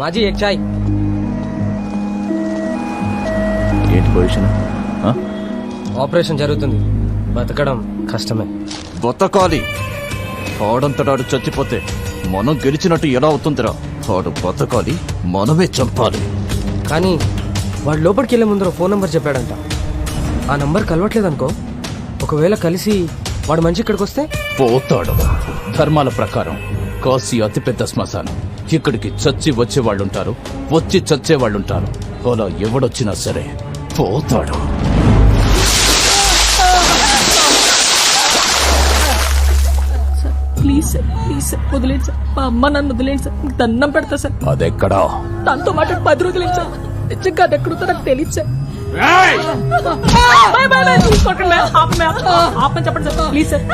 మాజీ ఎక్ చాయ్. ఏంటి పొజిషన్? ఆపరేషన్ జరుగుతుంది, బతకడం కష్టమే. బతకాలి. ఆడంతటాడు చచ్చిపోతే మనం గెలిచినట్టు ఎలా అవుతుందిరా? వాడు బతకాలి, మనమే చంపాలి. కానీ వాడు లోపలికి వెళ్ళే ముందర ఫోన్ నంబర్ చెప్పాడంట. ఆ నంబర్ కలవట్లేదనుకో, ఒకవేళ కలిసి వాడు మంచి ఇక్కడికి వస్తే పోతాడు. ధర్మాల ప్రకారం కాశీ అతిపెద్ద శ్మశానం. ఇక్కడికి చచ్చి వచ్చేవాళ్ళుంటారు, వచ్చి చచ్చేవాళ్ళుంటారు. అలా ఎవడొచ్చినా సరే పోతాడు. ప్లీజ్ సార్, ప్లీజ్ సార్, వదిలేండి సార్. మా అమ్మ నన్ను వదిలేండి సార్, దండం పెడతా సార్. అదెక్కడా? దాంతో మాట 10 రోజులేండి సార్. నిజంగా అది ఎక్కడుందో నాకు తెలియదు సార్. ఆపని చెప్పండి సార్, ప్లీజ్ సార్.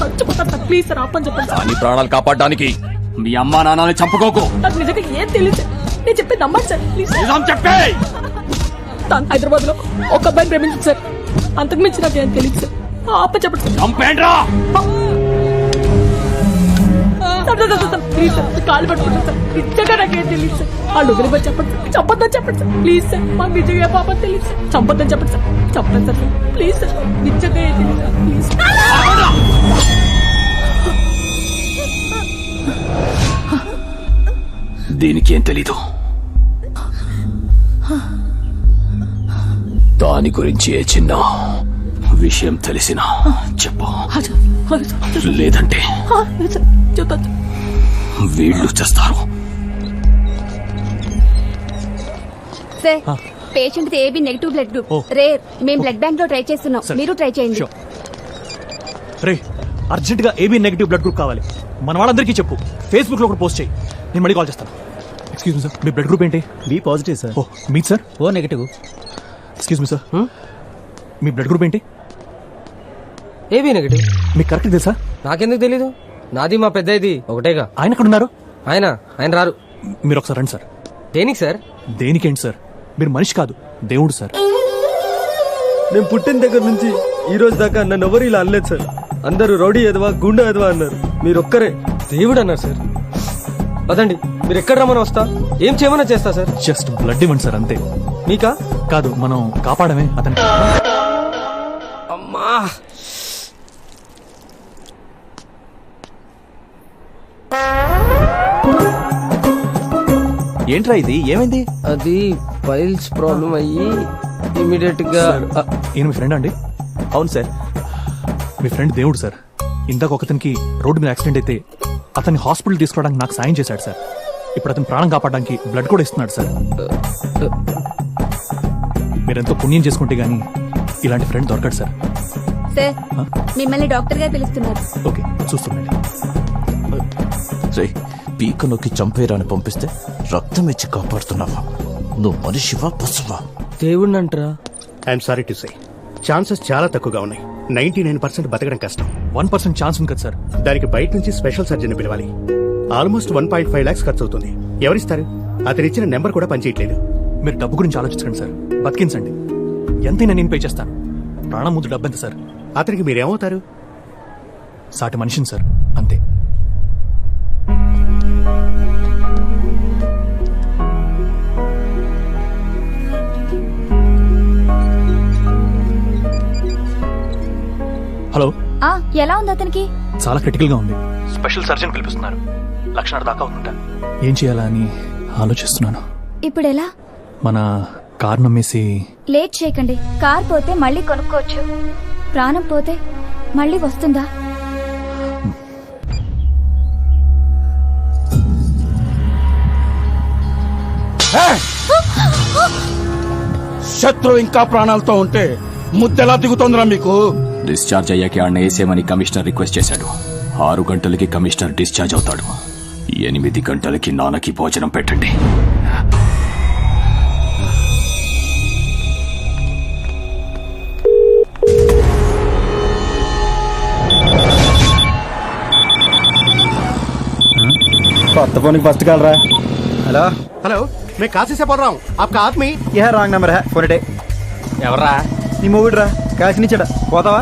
చచ్చిపోతాను సార్, ప్లీజ్ సార్, ఆపని చెప్పండి సార్. నీ ప్రాణాలు కాపాడడానికి మీ అమ్మా నాన్నని చంపుకోకు. నాకు నిజంగా ఏం తెలియదు సార్. నేను చెప్పేది నమ్మండి సార్, ప్లీజ్. చెప్పే. తాను హైదరాబాద్ లో ఒక అబ్బాయిని ప్రేమించింది సార్. అంతకు మించి నాకు ఏం తెలియదు సార్. ఆపని చెప్పండి సార్. చంపేండ్రా. ప్లీజ్ సార్, కాలు పట్టుకుంటాను సార్. నిజంగా నాకేం తెలియదు సార్. వాళ్ళు వదిలిపోయి చెప్పండి సార్. చంపొద్దని చెప్పండి సార్, ప్లీజ్ సార్. మాకు నిజంగా పాపం తెలియదు సార్. చంపొద్దని చెప్పండి సార్. చెప్పండి సార్, ప్లీజ్ సార్. నిజంగా ఏం తెలియదు సార్, ప్లీజ్. దీనికి ఏం తెలీదు. దాని గురించి ఏ చిన్న విషయం తెలిసినా చెప్పు, లేదంటే వీళ్ళు చేస్తారు. Sir, patient AB negative blood group, rare. మేము బ్లడ్ బ్యాంక్ లో ట్రై చేస్తున్నాం, మీరు ట్రై చేయండి. రే, అర్జెంట్ గా ఏబీ నెగిటివ్ బ్లడ్ గ్రూప్ కావాలి. మన వాళ్ళందరికీ చెప్పు, ఫేస్బుక్ లో కూడా పోస్ట్ చేయి. నేను మళ్ళీ కాల్ చేస్తాను. ఎక్స్క్యూజ్ మీ సార్, మీ బ్లడ్ గ్రూప్ ఏంటి? B positive sir. ఓ, మీది sir? O negative. Excuse me sir, మీ బ్లడ్ గ్రూప్ ఏంటి? AB negative. మీకు కరెక్ట్ తెలుసా? నాకెందుకు తెలీదు? నాది మా పెద్ద ఇది ఒకటేగా. ఆయన ఎక్కడ ఉన్నారు? ఆయన రారు. మీరు ఒకసారి రండి సార్. దేనికి సార్? దేనికేంటి సార్, మీరు మనిషి కాదు, దేవుడు సార్. నేను పుట్టిన దగ్గర నుంచి ఈ రోజు దాకా నన్ను ఎవరు ఇలా అనలేదు సార్. అందరూ రౌడీ ఎదవా, గుండె ఎదవా అన్నారు. మీరు ఒక్కరే దేవుడు అన్నారు సార్. పదండి, మీరు ఎక్కడ రమ్మని వస్తా, ఏం చేయమన్నా చేస్తా సార్. జస్ట్ బ్లడ్ ఇవ్వండి సార్, అంతే. మీకా? కాదు, మనం కాపాడమే అతని. అమ్మా, ఏంట్రా ఇది, ఏమైంది? అది ఫైల్స్ ప్రాబ్లం అయ్యి ఇమీడియట్ గా. ఈయన మీ ఫ్రెండ్ అండి? అవును సార్. మీ ఫ్రెండ్ దేవుడు సార్. ఇందాక ఒకతనికి రోడ్డు మీద యాక్సిడెంట్ అయితే అతన్ని హాస్పిటల్ తీసుకోవడానికి నాకు సాయం చేశాడు సార్. ఇప్పుడు అతని ప్రాణం కాపాడడానికి బ్లడ్ కూడా ఇస్తున్నాడు సార్. మీరెంతో పుణ్యం చేసుకుంటే గానీ ఇలాంటి ఫ్రెండ్ దొరకడు సార్. సార్, మిమ్మల్ని డాక్టర్ గారు పిలుస్తున్నారు. ఓకే, చూస్తుండండి. పీక నొక్కి చంపేరాని పంపిస్తే రక్తం ఇచ్చి కాపాడుతున్నావా? నువ్వు మనిషివా పశువా? దేవుడిని అంటారా? I'm sorry to say, chances చాలా తక్కువగా ఉన్నాయి. 99% బతకడం కష్టం. 1% ఛాన్స్ ఉంది కదా సార్. దానికి బయట నుంచి స్పెషల్ సర్జన్ పిలవాలి. ఆల్మోస్ట్ 1.5 lakhs ఖర్చు అవుతుంది. ఎవరిస్తారు? అతను ఇచ్చిన నెంబర్ కూడా పనిచేయట్లేదు. మీరు డబ్బు గురించి ఆలోచించండి సార్, బతికించండి. ఎంతైనా నేను పే చేస్తాను. ప్రాణం ముందు డబ్బెంత సార్? అతనికి మీరేమవుతారు? సాటి మనిషిని సార్, అంతే. హలో, ఎలా ఉంది అతనికి? చాలా క్రిటికల్ గా ఉంది. స్పెషల్ సర్జన్ పిలిపిస్తున్నారు. లక్షణాలు దాకా ఉందంట. ఏం చేయాలా అని ఆలోచిస్తున్నాను. ఇప్పుడు ఎలా? మన కారు నమ్మేసి. లేట్ చేయకండి. కార్ పోతే మళ్ళీ కొనుక్కోవచ్చు, ప్రాణం పోతే మళ్ళీ వస్తుందా? శత్రు ఇంకా ప్రాణాలతో ఉంటే ముద్దెలా దిగుతోందిరా మీకు? డిశ్చార్జ్ అయ్యాక ఆడిన వేసేమని కమిషనర్ రిక్వెస్ట్ చేశాడు. 6 గంటలకి కమిషనర్ డిశ్చార్జ్ అవుతాడు. 8 గంటలకి నాన్నకి భోజనం పెట్టండి. కొత్త फोन की फर्स्ट कॉल रहा है. हेलो हेलो, मैं काशी से बोल रहा हूँ. आपका आदमी? यह रॉन्ग नंबर है. फोन इटे. ఎవర్రా? నీ మొగుడు రా, కాశీ నుంచి పోతావా?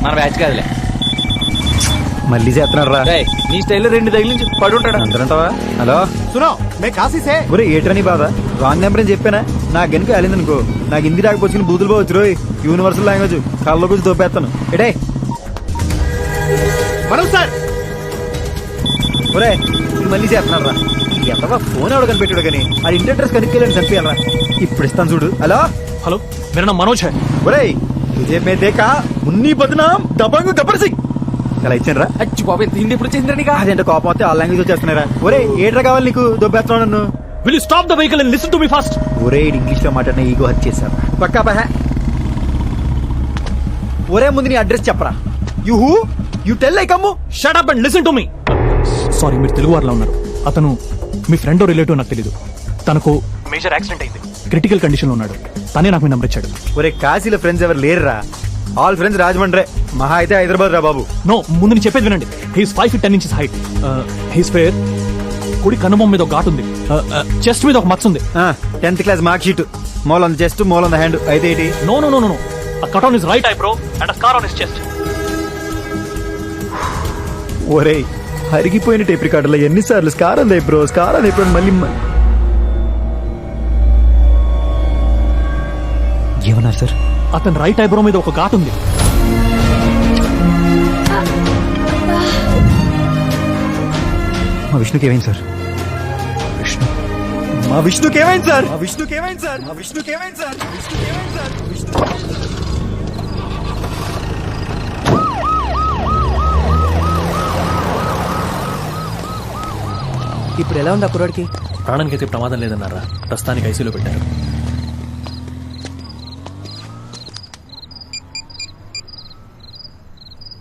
మన బ్యాచ్ కాదులే. మళ్ళీ చేస్తున్నాడు రా. నీ స్టైల్లో 2 తగిలించి పడి ఉంటాడు. అందరంటావా? హలో సునో మే కాశీసే ఒరే ఏట్రని బాధ రాంగ్ నెంబర్ అని చెప్పానా? నాకు గనుక వెళ్ళిందనుకో నాకు హిందీ రాకపోవచ్చు బూతులు పోవచ్చు రోయ్. యూనివర్సల్ లాంగ్వేజ్ కళ్ళలో కూర్చొని దోపేస్తాను. ఎడే మనం సార్ ఒరే ఇది మళ్ళీ చేస్తున్నాడు రా. ఎంతవా ఫోన్ ఎవడ కనిపెట్టాడు కానీ అది ఇంటి అడ్రస్ కనుక్కెళ్ళని చంపేయాలరా. ఇప్పుడు ఇస్తాను చూడు. హలో హలో मेरा नाम मनोज है. ఒరే तुझे मैं देखा मुन्नी बदनाम दबंग गब्बर सिंह ఇలా ఇచ్చాను రా. అచ్చి బాబు ఎంత హిందీ ఇప్పుడు చేసిందండి. అదేంటో కోపం వస్తే ఆ లాంగ్వేజ్ వచ్చేస్తున్నారా. ఒరే ఏట్రా కావాలి నీకు దొబ్బేస్తున్నావు నన్ను. Will you stop the vehicle and listen to me first? ఒరే ఇంగ్లీష్ లో మాట్లాడిన ఈగో హత్య చేశారు. పక్కా పహ. ఒరే ముందు నీ అడ్రస్ చెప్పరా. You tell like Ammu. Shut up and listen to me. Sorry మీరు తెలుగు వారిలో ఉన్నారు. అతను మీ ఫ్రెండ్ రిలేటివ్ నాకు తెలీదు. తనకు మేజర్ యాక్సిడెంట్ అయింది. క్రిటికల్ కండిషన్ లో ఉన్నాడు. తనే నాకు మీ నంబర్ ఇచ్చాడు. ఒరే కాశీలో ఫ్రెండ్స్ ఎవరు లేరురా. All friends రాజమండ్రే. మహా అయితే హైదరాబాద్ రా బాబు. నో ముందు నేను చెప్పేది వినండి. He's 5 feet 10 inches height. He's fair. కుడి కనుబొమ్మ మీద ఒక ఘాటు ఉంది. చెస్ట్ మీద ఒక మచ్చ ఉంది. 10th class mark sheet. Mole on chest mole on the hand. అయితే ఏంటి? No no no no. A cut on his right eyebrow and a scar on his chest. ఒరే హరిగిపోయిన టేప్ రికార్డులో ఎన్నిసార్లు స్కార్ అంది బ్రో స్కార్ అంది bro మళ్ళీ ఏమన్నారు sir? అతని రైట్ ఐబ్రో మీద ఒక ఘాటు ఉంది. మా విష్ణుకి ఏమైంది సార్? విష్ణు మా విష్ణుకి ఏమైంది సార్? మా విష్ణుకి ఏమైంది సార్? మా విష్ణుకి ఏమైంది సార్? మా విష్ణుకి ఏమైంది సార్? విష్ణు ఇప్పుడు ఎలా ఉంది ఆ కుర్రాడికి? ప్రాణానికి అయితే ప్రమాదం లేదన్నారా. ప్రస్తుతానికి ఐసీలో పెట్టారు.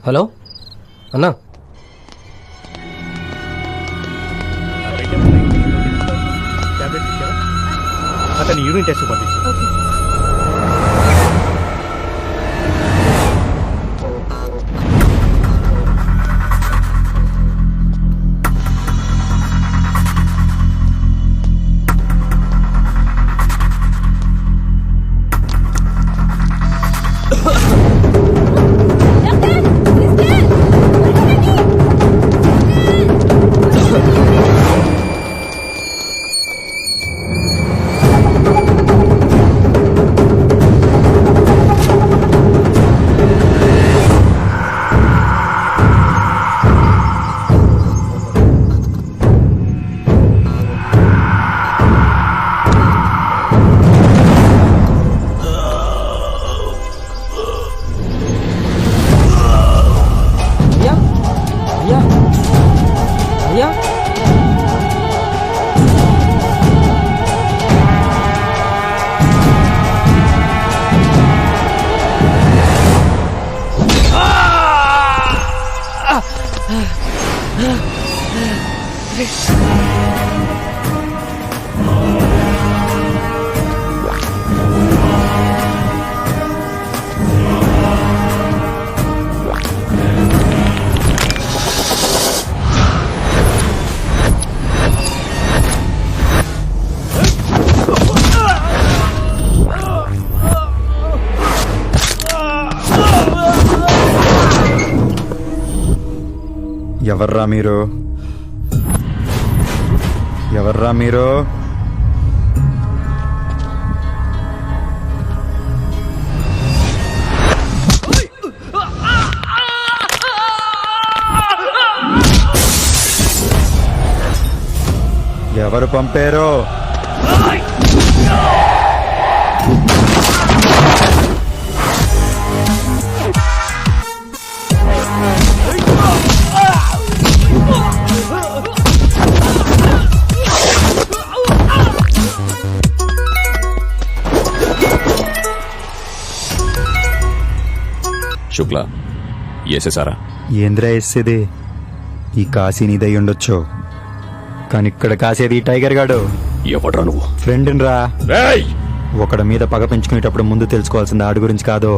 హలో అన్నా, అతని యూరిన్ టెస్ట్ పంపించు. అయ్యా ఎవర్రా మీరు? ఎవర్రా మీరు? ఎవరు పంపారో? శుక్లా వేసేసారా? ఏంద్రా వేసేది? ఈ కాశీ నీదై ఉండొచ్చు, కానీ ఇక్కడ కాసేది ఈ టైగర్ గాడు. ఎవడ్రా నువ్వు? ఫ్రెండ్ రా. రేయ్! ఒకడి మీద పగ పెంచుకునేటప్పుడు ముందు తెలుసుకోవాల్సింది ఆడి గురించి కాదు,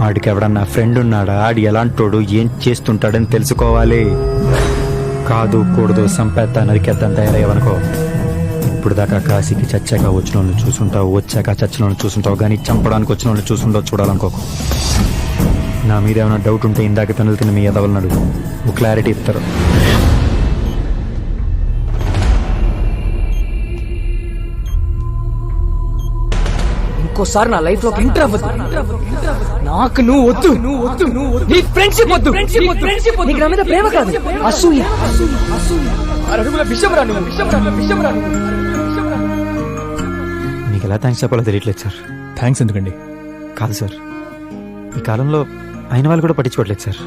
ఆడికి ఎవడన్నా ఫ్రెండ్ ఉన్నాడా, ఆడి ఎలాంటోడు, ఏం చేస్తుంటాడని తెలుసుకోవాలి. కాదు కూడదు సంపేత్తా నరికేద్దాం తయారయ్యవనుకో, ఇప్పుడు దాకా కాశీకి చచ్చాక వచ్చిన వాళ్ళని చూసుంటావు, వచ్చాక చచ్చిన వాళ్ళని చూసుంటావు, కానీ చంపడానికి వచ్చిన వాళ్ళని చూసుంటావు చూడాలనుకోకు. నా మీద ఏమైనా డౌట్ ఉంటే ఇందాక తనులు తిన్న మీ ఎదవలను అడుగు ఓ క్లారిటీ ఇస్తారు. ఇంకోసారి నా లైఫ్ లోకి ఎంటర్ అవ్వదు. నాకు నువ్వు వద్దు, నీ ఫ్రెండ్షిప్ వద్దు. నీకు నా మీద ప్రేమ కాదు, అసూయ. అడుగుల విషం రా నువ్వు, విషం రా నువ్వు. మీకు ఎలా థ్యాంక్స్ చెప్పాలో తెలియట్లేదు సార్. థ్యాంక్స్ ఎందుకండి? కాదు సార్, ఈ కాలంలో అయిన వాళ్ళు కూడా పట్టించుకోవట్లేదు సార్.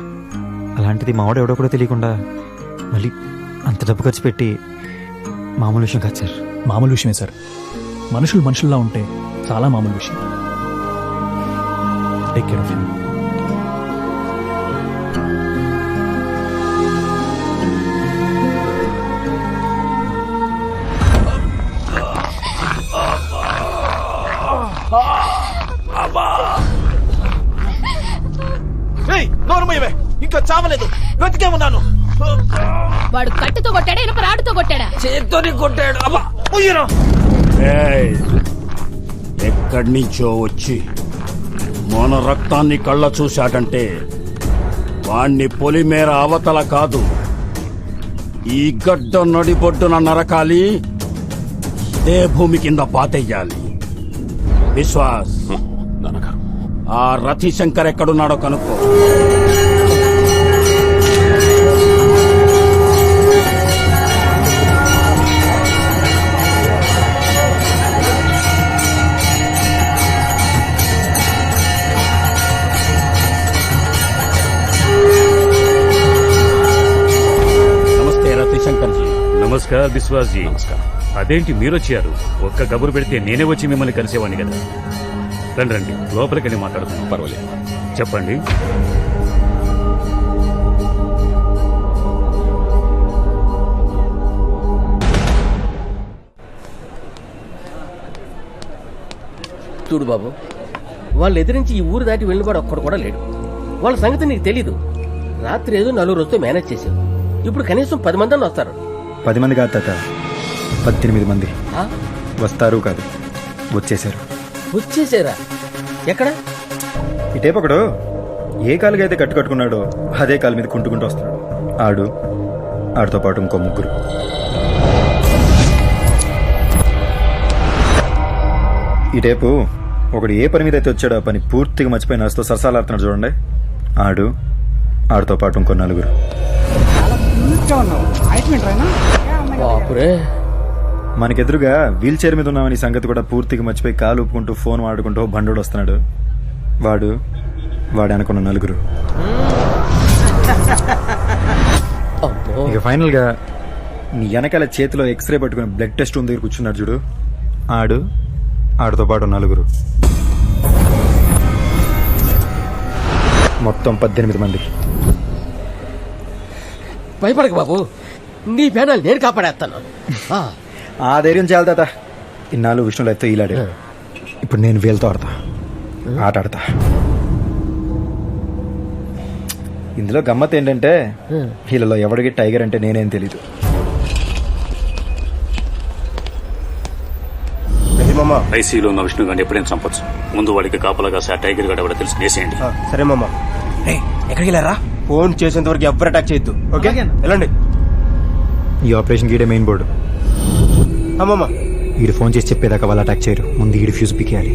అలాంటిది మావాడు ఎవడో కూడా తెలియకుండా మళ్ళీ అంత డబ్బు ఖర్చు పెట్టి మామూలు విషయం కాదు సార్. మామూలు విషయమే సార్. మనుషులు మనుషుల్లా ఉంటే చాలా మామూలు విషయం. Take care of you. ఇంకా చావలేదు, బ్రతికే ఉన్నాను. వాడు కట్టుతో కొట్టాడా ఇనప రాడుతో కొట్టాడా? చేత్తోనే కొట్టాడు. ఎక్కడి నుంచో వచ్చి మన రక్తాన్ని కళ్ళ చూశాడంటే వాణ్ణి పొలిమేర అవతల కాదు, ఈ గడ్డ నడిబొడ్డున నరకాలి, ఇదే భూమి కింద పాతెయ్యాలి. విశ్వాస్, నాన్నగారు, ఆ రతిశంకర్ ఎక్కడున్నాడో కనుక్కో. నమస్కారం విశ్వాస్ జీ. అదేంటి మీరొచ్చారు? ఒక్క కబురు పెడితే నేనే వచ్చి మిమ్మల్ని కలిసేవాడిని కదా. రండి రండి, లోపలికి వెళ్ళి మాట్లాడుతున్నాం. పర్వాలేదు, చెప్పండి. చూడు బాబు, వాళ్ళు ఎదిరించి ఈ ఊరు దాటి వెళ్ళినవాడు ఒక్కడు కూడా లేడు. వాళ్ళ సంగతి నీకు తెలీదు. రాత్రి ఏదో 4 రోజుతో మేనేజ్ చేశావు. ఇప్పుడు కనీసం 10 మంది వస్తారు. 10 మంది కాదు తాత, 18 మంది వస్తారు. కాదు, వచ్చేసారు. వచ్చేసారా? ఎక్కడ? ఇటేపు ఒకడు ఏ కాలుగా అయితే కట్టుకున్నాడో అదే కాలు మీద కుంటుకుంటూ వస్తున్నాడు. ఆడితో పాటు ఇంకో 3. ఇటేపు ఒకడు ఏ పని మీద అయితే వచ్చాడో ఆ పని పూర్తిగా మర్చిపోయి నడుస్తూ సరసాలాడుతున్నాడు చూడండి. ఆడితో పాటు ఇంకో 4. మనకెదురుగా వీల్ చైర్ మీద ఉన్నామని సంగతి కూడా పూర్తిగా మర్చిపోయి కాలు ఊపుకుంటూ ఫోన్ వాడుకుంటూ బండోడు వస్తున్నాడు. వాడు అనుకున్న 4. ఇక ఫైనల్ గా నీ వెనకాల చేతిలో ఎక్స్రే పట్టుకుని బ్లడ్ టెస్ట్ ఉంది దగ్గర కూర్చున్నాడు చూడు. ఆడితో పాటు 4. మొత్తం 18 మంది. భయపడక బాబు, నీ పేనాలు నేను కాపాడేస్తాను. ఆ ధైర్యం చాలు తాత. ఇన్నాళ్ళు విష్ణులు అయితే ఈలాడే, ఇప్పుడు నేను వీళ్ళతో ఆట ఆడతా. ఇందులో గమ్మత్ ఏంటంటే వీళ్ళలో ఎవడికి టైగర్ అంటే నేనేం తెలీదు. ఐసీలో ఉన్న విష్ణు గారిని ఎప్పుడైనా చంపొచ్చు. ముందు వాడికి కాపలాగా టైగర్ గడ ఎవడో తెలిసి నేసేయండి. సరే మామ. ఎక్కడికి వెళ్ళారా? ఫోన్ చేసేంత వరకు ఎవరు అటాక్ చేయొద్దు. ఓకే, వెళ్ళండి. ఈ ఆపరేషన్ గీడే మెయిన్ బోర్డు. అమ్మమ్మ, వీడు ఫోన్ చేసి చెప్పేదాకా వాళ్ళు అటాక్ చేయరు. ముందు వీడి ఫ్యూజ్ పికేయాలి.